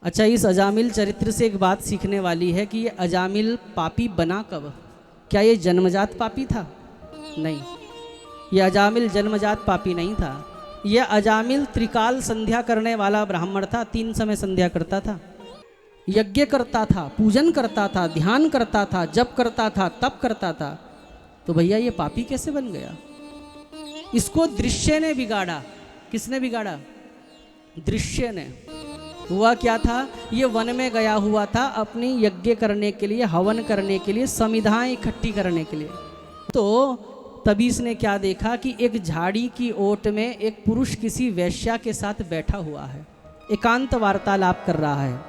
अच्छा, इस अजामिल चरित्र से एक बात सीखने वाली है कि ये अजामिल पापी बना कब? क्या ये जन्मजात पापी था? नहीं, ये अजामिल जन्मजात पापी नहीं था। यह अजामिल त्रिकाल संध्या करने वाला ब्राह्मण था। 3 समय संध्या करता था, यज्ञ करता था, पूजन करता था, ध्यान करता था, जप करता था, तप करता था। तो भैया ये पापी कैसे बन गया? इसको दृश्य ने बिगाड़ा। किसने बिगाड़ा? दृश्य ने। हुआ क्या था, ये वन में गया हुआ था अपनी यज्ञ करने के लिए, हवन करने के लिए, समिधाएं इकट्ठी करने के लिए। तो तभी इसने क्या देखा कि एक झाड़ी की ओट में एक पुरुष किसी वेश्या के साथ बैठा हुआ है, एकांत वार्तालाप कर रहा है।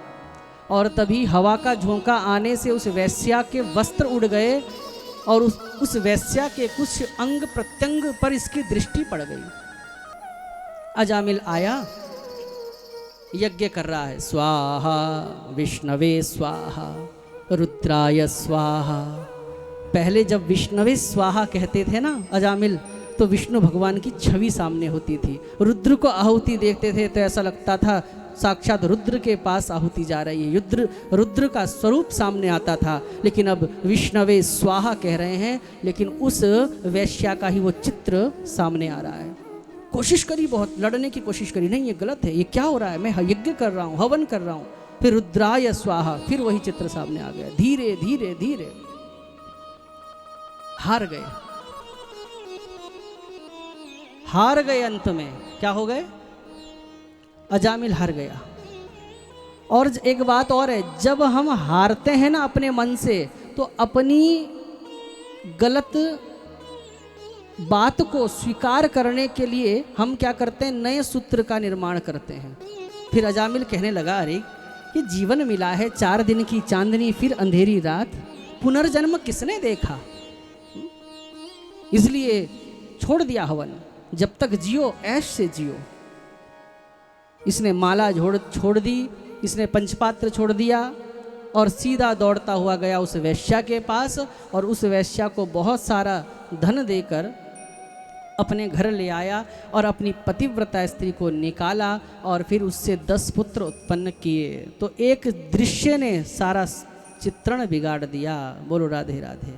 और तभी हवा का झोंका आने से उस वेश्या के वस्त्र उड़ गए और उस वेश्या के कुछ अंग प्रत्यंग पर इसकी दृष्टि पड़ गई। अजामिल आया, यज्ञ कर रहा है, स्वाहा विष्णवे स्वाहा रुद्राय स्वाहा। पहले जब विष्णवे स्वाहा कहते थे ना अजामिल, तो विष्णु भगवान की छवि सामने होती थी। रुद्र को आहुति देखते थे तो ऐसा लगता था साक्षात रुद्र के पास आहुति जा रही है, रुद्र का स्वरूप सामने आता था। लेकिन अब विष्णवे स्वाहा कह रहे हैं, लेकिन उस वैश्या का ही वो चित्र सामने आ रहा है। कोशिश करी, बहुत लड़ने की कोशिश करी, नहीं ये गलत है, ये क्या हो रहा है, मैं यज्ञ कर रहा हूँ, हवन कर रहा हूँ। फिर रुद्राय स्वाहा, फिर वही चित्र सामने आ गया। धीरे धीरे धीरे हार गए, हार गए। अंत में क्या हो गए? अजामिल हार गया। और एक बात और है, जब हम हारते हैं ना अपने मन से, तो अपनी गलत बात को स्वीकार करने के लिए हम क्या करते हैं, नए सूत्र का निर्माण करते हैं। फिर अजामिल कहने लगा, अरे ये जीवन मिला है, 4 दिन की चांदनी फिर अंधेरी रात, पुनर्जन्म किसने देखा? इसलिए छोड़ दिया हवन, जब तक जियो ऐश से जियो। इसने माला छोड़ दी, इसने पंचपात्र छोड़ दिया और सीधा दौड़ता हुआ गया उस वैश्या के पास, और उस वैश्या को बहुत सारा धन देकर अपने घर ले आया और अपनी पतिव्रता स्त्री को निकाला और फिर उससे 10 पुत्र उत्पन्न किए। तो एक दृश्य ने सारा चित्रण बिगाड़ दिया। बोलो राधे राधे।